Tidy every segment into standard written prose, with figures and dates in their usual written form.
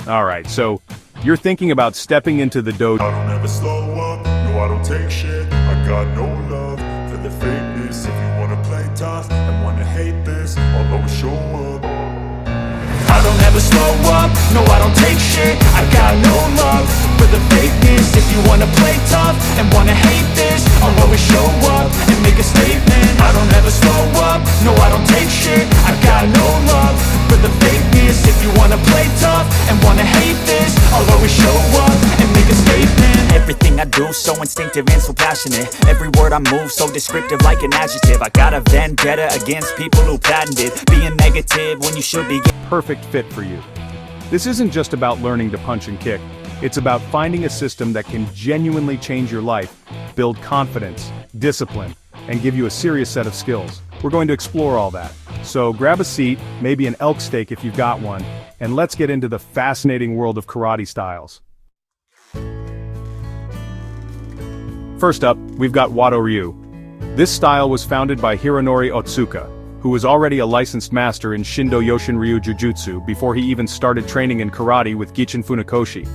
Alright, so you're thinking about stepping into the dojo. I don't ever slow up, no I don't take shit. I got no love for the fakeness. If you wanna play tough and wanna hate this, I'll always show up. I don't ever slow up, no I don't take shit. I got no love for the fakeness. If you wanna play tough and wanna hate this, I'll always show up and make a statement. I don't ever slow up, no I don't take shit. I got no love for the fakeness. If you wanna play tough and wanna hate this, I'll always show up and make a statement. Everything I do so instinctive and so passionate. Every word I move so descriptive like an adjective. I got a vendetta against people who patented being negative when you should be. Perfect fit for you. This isn't just about learning to punch and kick. It's about finding a system that can genuinely change your life, build confidence, discipline, and give you a serious set of skills. We're going to explore all that. So grab a seat, maybe an elk steak if you've got one, and let's get into the fascinating world of karate styles. First up, we've got Wado-Ryu. This style was founded by Hironori Otsuka, who was already a licensed master in Shindo Yoshin-Ryu Jujutsu before he even started training in karate with Gichin Funakoshi.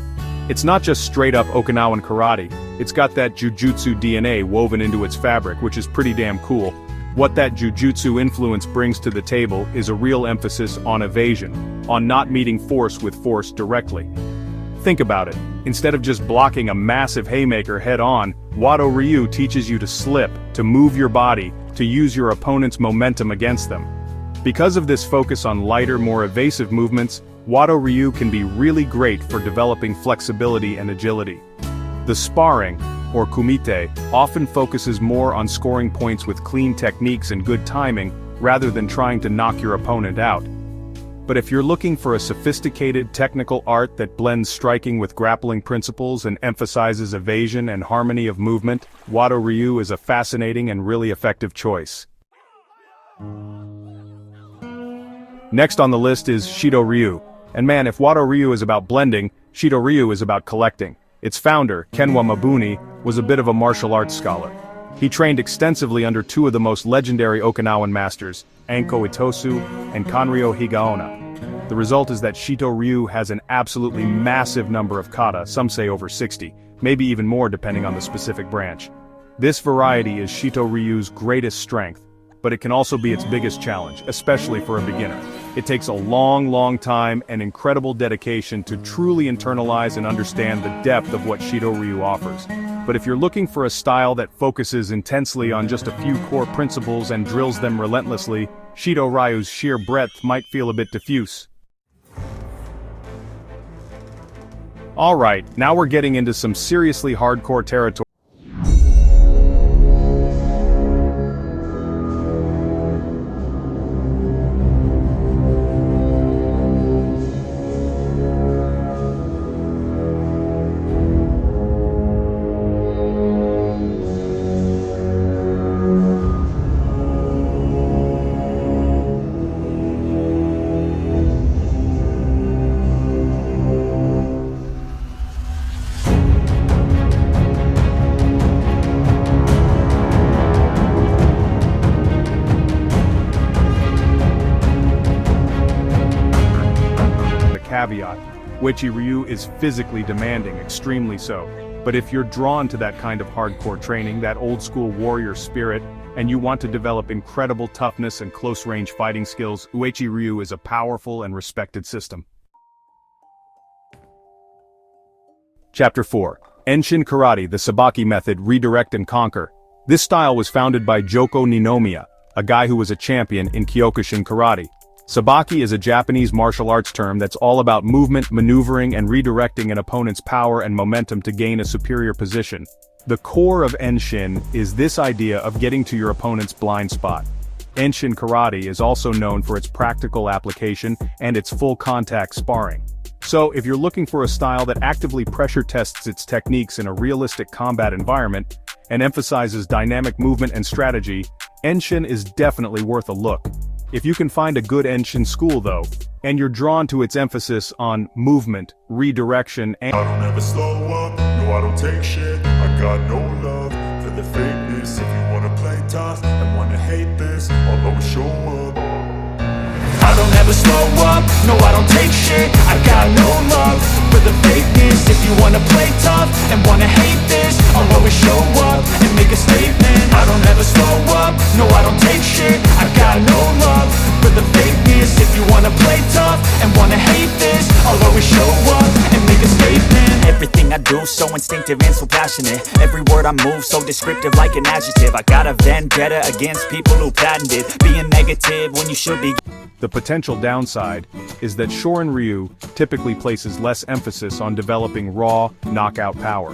It's not just straight-up Okinawan karate, it's got that jujutsu DNA woven into its fabric, which is pretty damn cool. What that jujutsu influence brings to the table is a real emphasis on evasion, on not meeting force with force directly. Think about it, instead of just blocking a massive haymaker head-on, Wado-Ryu teaches you to slip, to move your body, to use your opponent's momentum against them. Because of this focus on lighter, more evasive movements, Wado-Ryu can be really great for developing flexibility and agility. The sparring, or kumite, often focuses more on scoring points with clean techniques and good timing, rather than trying to knock your opponent out. But if you're looking for a sophisticated technical art that blends striking with grappling principles and emphasizes evasion and harmony of movement, Wado-Ryu is a fascinating and really effective choice. Next on the list is Shido-Ryu. And man, if Wado-Ryu is about blending, Shido-Ryu is about collecting. Its founder, Kenwa Mabuni, was a bit of a martial arts scholar. He trained extensively under two of the most legendary Okinawan masters, Anko Itosu and Kanryo Higaonna. The result is that Shido-Ryu has an absolutely massive number of kata, some say over 60, maybe even more depending on the specific branch. This variety is Shido-Ryu's greatest strength, but it can also be its biggest challenge, especially for a beginner. It takes a long time and incredible dedication to truly internalize and understand the depth of what Shido-Ryu offers. But if you're looking for a style that focuses intensely on just a few core principles and drills them relentlessly, Shido-Ryu's sheer breadth might feel a bit diffuse. Alright, now we're getting into some seriously hardcore territory. Caveat, Uechi-Ryu is physically demanding, extremely so. But if you're drawn to that kind of hardcore training, that old-school warrior spirit, and you want to develop incredible toughness and close-range fighting skills, Uechi-Ryu is a powerful and respected system. Chapter 4. Enshin Karate, the Sabaki method, redirect and conquer. This style was founded by Joko Ninomiya, a guy who was a champion in Kyokushin karate. Sabaki is a Japanese martial arts term that's all about movement, maneuvering, and redirecting an opponent's power and momentum to gain a superior position. The core of Enshin is this idea of getting to your opponent's blind spot. Enshin Karate is also known for its practical application and its full-contact sparring. So, if you're looking for a style that actively pressure tests its techniques in a realistic combat environment, and emphasizes dynamic movement and strategy, Enshin is definitely worth a look. If you can find a good Enshin school though, and you're drawn to its emphasis on movement, redirection, and I don't ever slow up, no I don't take shit. I got no love for the fakeness. If you wanna play tough and wanna hate this, I'll always show up. I don't ever never slow up, no I don't take shit. I got no love for the fakeness. If you wanna play tough and wanna hate this, I'll always show up and make a statement. I don't ever slow up, no I don't take shit. I got no love for the fakeness. If you wanna play tough and wanna hate this, I'll always show up and make a statement. Everything I do so instinctive and so passionate. Every word I move so descriptive like an adjective. I got a vendetta against people who patented being negative when you should be. The potential downside is that Shorin-ryu typically places less emphasis on developing raw, knockout power.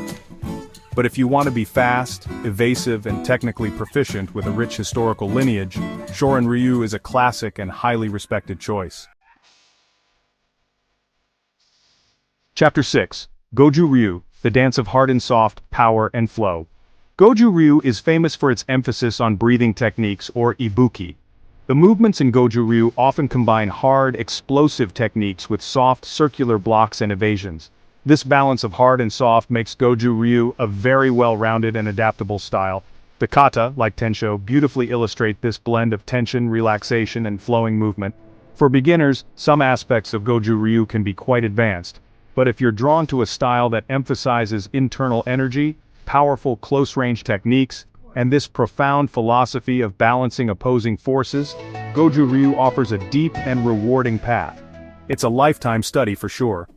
But if you want to be fast, evasive, and technically proficient with a rich historical lineage, Shorin-ryu is a classic and highly respected choice. Chapter 6. Goju-ryu, the dance of hard and soft, power and flow. Goju-ryu is famous for its emphasis on breathing techniques, or ibuki. The movements in Goju-ryu often combine hard, explosive techniques with soft, circular blocks and evasions. This balance of hard and soft makes Goju-ryu a very well-rounded and adaptable style. The kata, like Tensho, beautifully illustrate this blend of tension, relaxation, and flowing movement. For beginners, some aspects of Goju-ryu can be quite advanced. But if you're drawn to a style that emphasizes internal energy, powerful close-range techniques, and this profound philosophy of balancing opposing forces, Goju-ryu offers a deep and rewarding path. It's a lifetime study for sure.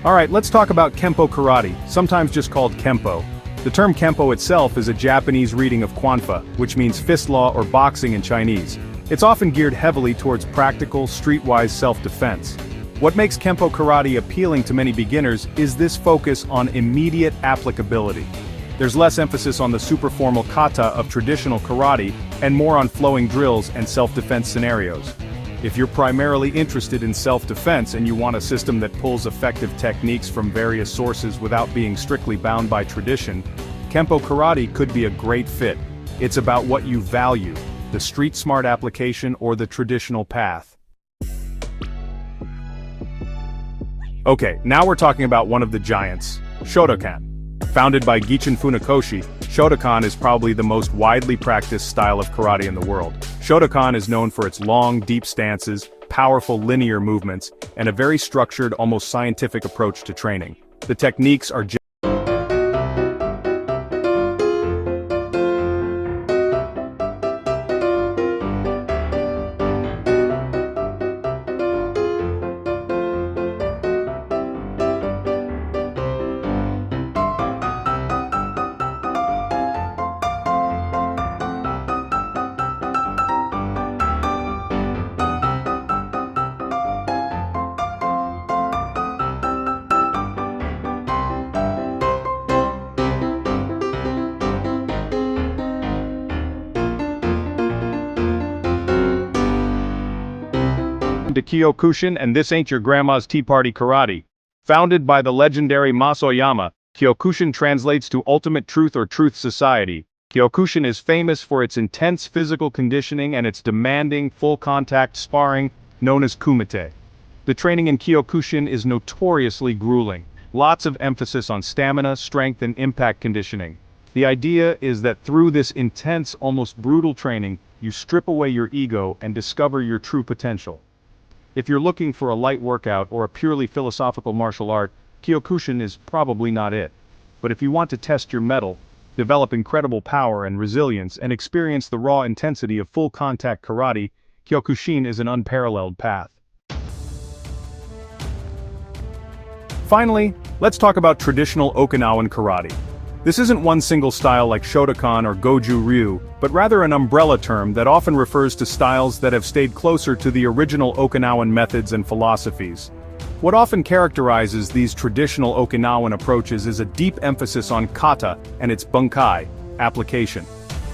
Alright, let's talk about Kempo Karate, sometimes just called Kempo. The term Kempo itself is a Japanese reading of Kwanfa, which means fist law or boxing in Chinese. It's often geared heavily towards practical, streetwise self-defense. What makes Kempo Karate appealing to many beginners is this focus on immediate applicability. There's less emphasis on the super formal kata of traditional karate, and more on flowing drills and self-defense scenarios. If you're primarily interested in self-defense and you want a system that pulls effective techniques from various sources without being strictly bound by tradition, Kempo Karate could be a great fit. It's about what you value, the street-smart application or the traditional path. Okay, now we're talking about one of the giants, Shotokan. Founded by Gichin Funakoshi, Shotokan is probably the most widely practiced style of karate in the world. Shotokan is known for its long, deep stances, powerful linear movements, and a very structured, almost scientific approach to training. The techniques are to Kyokushin, and this ain't your grandma's tea party karate. Founded by the legendary Masoyama, Kyokushin translates to Ultimate Truth or Truth Society. Kyokushin is famous for its intense physical conditioning and its demanding, full-contact sparring, known as kumite. The training in Kyokushin is notoriously grueling. Lots of emphasis on stamina, strength, and impact conditioning. The idea is that through this intense, almost brutal training, you strip away your ego and discover your true potential. If you're looking for a light workout or a purely philosophical martial art, Kyokushin is probably not it. But if you want to test your mettle, develop incredible power and resilience, and experience the raw intensity of full-contact karate, Kyokushin is an unparalleled path. Finally, let's talk about traditional Okinawan karate. This isn't one single style like Shotokan or Goju-ryu, but rather an umbrella term that often refers to styles that have stayed closer to the original Okinawan methods and philosophies. What often characterizes these traditional Okinawan approaches is a deep emphasis on kata and its bunkai application.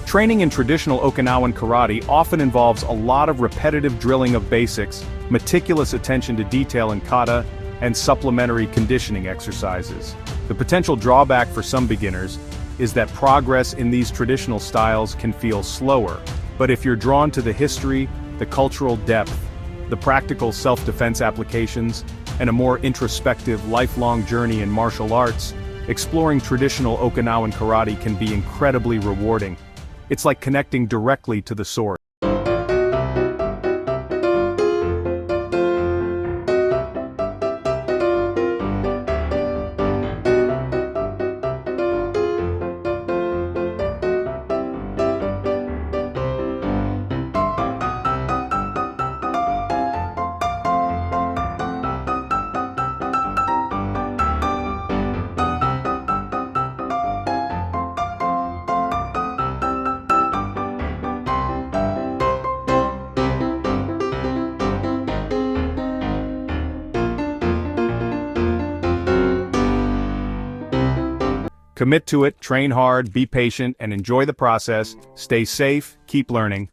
Training in traditional Okinawan karate often involves a lot of repetitive drilling of basics, meticulous attention to detail in kata, and supplementary conditioning exercises. The potential drawback for some beginners is that progress in these traditional styles can feel slower, but if you're drawn to the history, the cultural depth, the practical self-defense applications, and a more introspective lifelong journey in martial arts, exploring traditional Okinawan karate can be incredibly rewarding. It's like connecting directly to the source. Commit to it, train hard, be patient, and enjoy the process. Stay safe, keep learning.